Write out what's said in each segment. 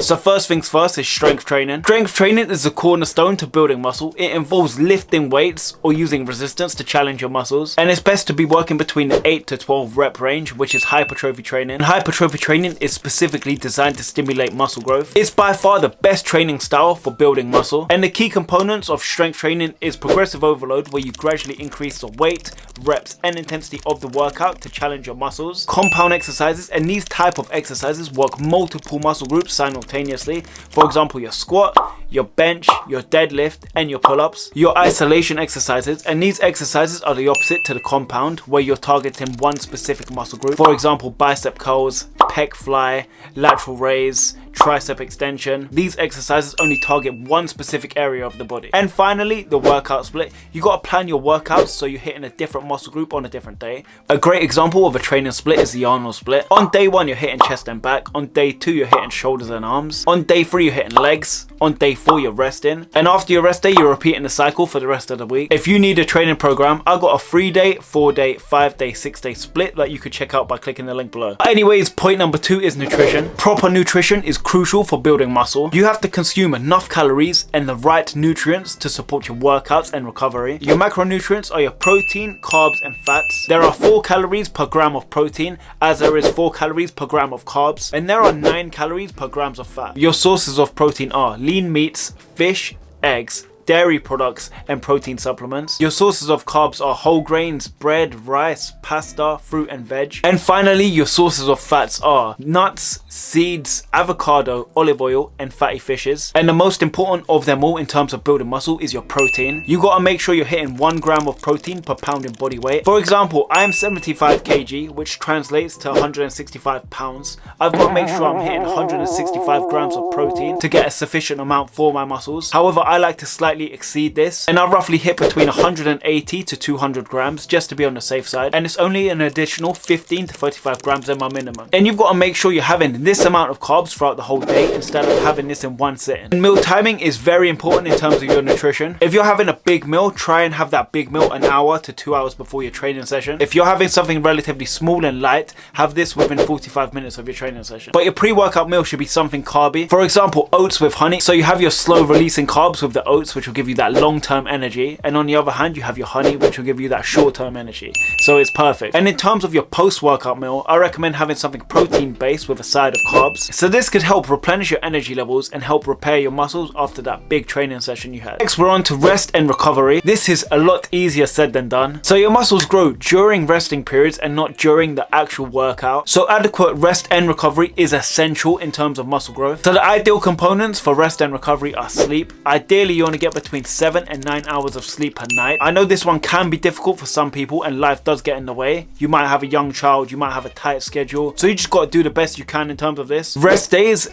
So first things first is strength training. Strength training is the cornerstone to building muscle. It involves lifting weights or using resistance to challenge your muscles. And it's best to be working between the 8 to 12 rep range, which is hypertrophy training. And hypertrophy training is specifically designed to stimulate muscle growth. It's by far the best training style for building muscle. And the key components of strength training is progressive overload, where you gradually increase the weight, reps and intensity of the workout to challenge your muscles. Compound exercises, and these type of exercises work multiple muscle groups simultaneously. For example, your squat, your bench, your deadlift and your pull-ups. Your isolation exercises, and these exercises are the opposite to the compound, where you're targeting one specific muscle group. For example, bicep curls, pec fly, lateral raise, tricep extension. These exercises only target one specific area of the body. And finally, the workout split. You got to plan your workouts so you're hitting a different muscle group on a different day. A great example of a training split is the Arnold split. On day 1 you're hitting chest and back, on day 2 you're hitting shoulders and arms, on day 3 you're hitting legs, on day 4 you're resting, and after your rest day you're repeating the cycle for the rest of the week. If you need a training program, I've got a 3-day, 4-day, 5-day, 6-day split that you could check out by clicking the link below. Anyways, point number 2 is nutrition. Proper nutrition is crucial for building muscle. You have to consume enough calories and the right nutrients to support your workouts and recovery. Your macronutrients are your protein, carbs and fats. There are 4 calories per gram of protein, as there is 4 calories per gram of carbs, and there are 9 calories per grams of fat. Your sources of protein are lean meats, fish, eggs, dairy products and protein supplements. Your sources of carbs are whole grains, bread, rice, pasta, fruit and veg. And finally, your sources of fats are nuts, seeds, avocado, olive oil and fatty fishes. And the most important of them all in terms of building muscle is your protein. You gotta make sure you're hitting 1 gram of protein per pound in body weight. For example, I am 75 kg, which translates to 165 pounds. I've got to make sure I'm hitting 165 grams of protein to get a sufficient amount for my muscles. However, I like to slightly exceed this, and I roughly hit between 180 to 200 grams just to be on the safe side, and it's only an additional 15 to 35 grams in my minimum. And you've got to make sure you're having this amount of carbs throughout the whole day instead of having this in one sitting. And meal timing is very important in terms of your nutrition. If you're having a big meal, try and have that big meal an hour to 2 hours before your training session. If you're having something relatively small and light, have this within 45 minutes of your training session. But your pre-workout meal should be something carby. For example, oats with honey. So you have your slow releasing carbs with the oats, which will give you that long-term energy, and on the other hand you have your honey, which will give you that short-term energy. So it's perfect. And in terms of your post-workout meal, I recommend having something protein based with a side of carbs. So this could help replenish your energy levels and help repair your muscles after that big training session you had. Next, we're on to rest and recovery. This is a lot easier said than done. So your muscles grow during resting periods and not during the actual workout. So adequate rest and recovery is essential in terms of muscle growth. So the ideal components for rest and recovery are sleep. Ideally you want to get between 7 and 9 hours of sleep per night. I know this one can be difficult for some people and life does get in the way. You might have a young child, you might have a tight schedule, so you just got to do the best you can in terms of this. Rest days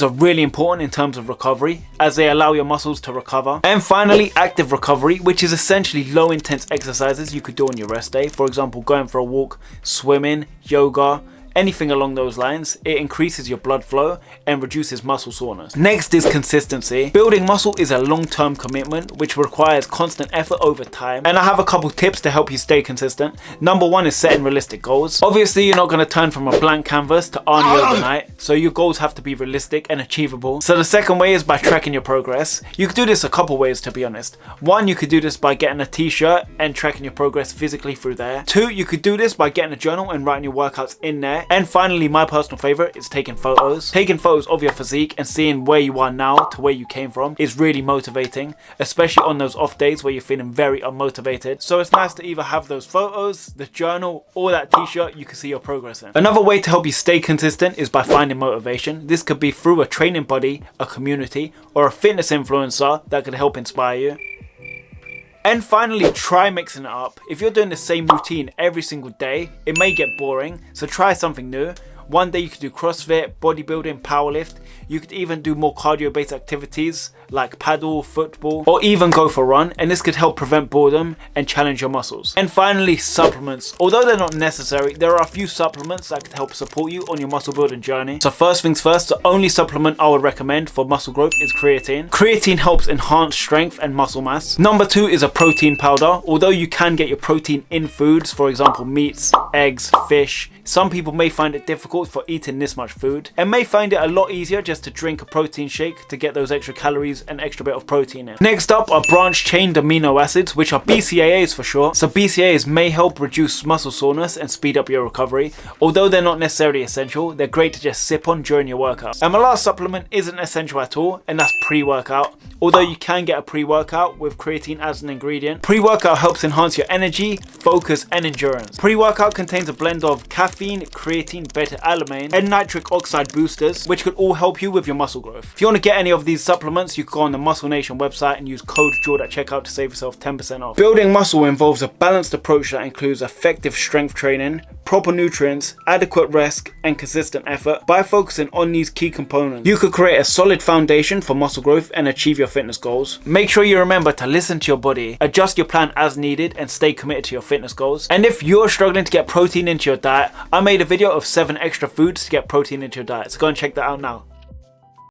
are really important in terms of recovery, as they allow your muscles to recover. And finally, active recovery, which is essentially low intense exercises you could do on your rest day. For example, going for a walk, swimming, yoga, anything along those lines. It increases your blood flow and reduces muscle soreness. Next is consistency. Building muscle is a long-term commitment which requires constant effort over time, and I have a couple tips to help you stay consistent. Number 1 is setting realistic goals. Obviously you're not going to turn from a blank canvas to Arnie overnight, so your goals have to be realistic and achievable. So the second way is by tracking your progress. You could do this a couple ways, to be honest. 1, you could do this by getting a t-shirt and tracking your progress physically through there. 2, you could do this by getting a journal and writing your workouts in there. And finally, my personal favorite is taking photos. Taking photos of your physique and seeing where you are now to where you came from is really motivating, especially on those off days where you're feeling very unmotivated. So it's nice to either have those photos, the journal, or that t-shirt you can see your progress in. Another way to help you stay consistent is by finding motivation. This could be through a training buddy, a community, or a fitness influencer that could help inspire you. And finally, try mixing it up. If you're doing the same routine every single day, it may get boring, so try something new. One day you could do CrossFit, bodybuilding, powerlift. You could even do more cardio-based activities like paddle, football, or even go for a run, and this could help prevent boredom and challenge your muscles. And finally, supplements. Although they're not necessary, there are a few supplements that could help support you on your muscle building journey. So first things first, the only supplement I would recommend for muscle growth is creatine. Creatine helps enhance strength and muscle mass. Number 2 is a protein powder. Although you can get your protein in foods, for example meats, eggs, fish, some people may find it difficult difficult for eating this much food, and may find it a lot easier just to drink a protein shake to get those extra calories and extra bit of protein in. Next up are branched chain amino acids, which are BCAAs for short. So BCAAs may help reduce muscle soreness and speed up your recovery. Although they're not necessarily essential, they're great to just sip on during your workout. And my last supplement isn't essential at all, and that's pre-workout. Although you can get a pre-workout with creatine as an ingredient, pre-workout helps enhance your energy, focus and endurance. Pre-workout contains a blend of caffeine, creatine, beta-alanine and nitric oxide boosters, which could all help you with your muscle growth. If you want to get any of these supplements, you can go on the Muscle Nation website and use code JORD at checkout to save yourself 10% off. Building muscle involves a balanced approach that includes effective strength training, proper nutrients, adequate rest and consistent effort. By focusing on these key components, you could create a solid foundation for muscle growth and achieve your fitness goals. Make sure you remember to listen to your body, adjust your plan as needed and stay committed to your fitness goals. And if you're struggling to get protein into your diet, I made a video of 7 extra foods to get protein into your diet, so go and check that out now.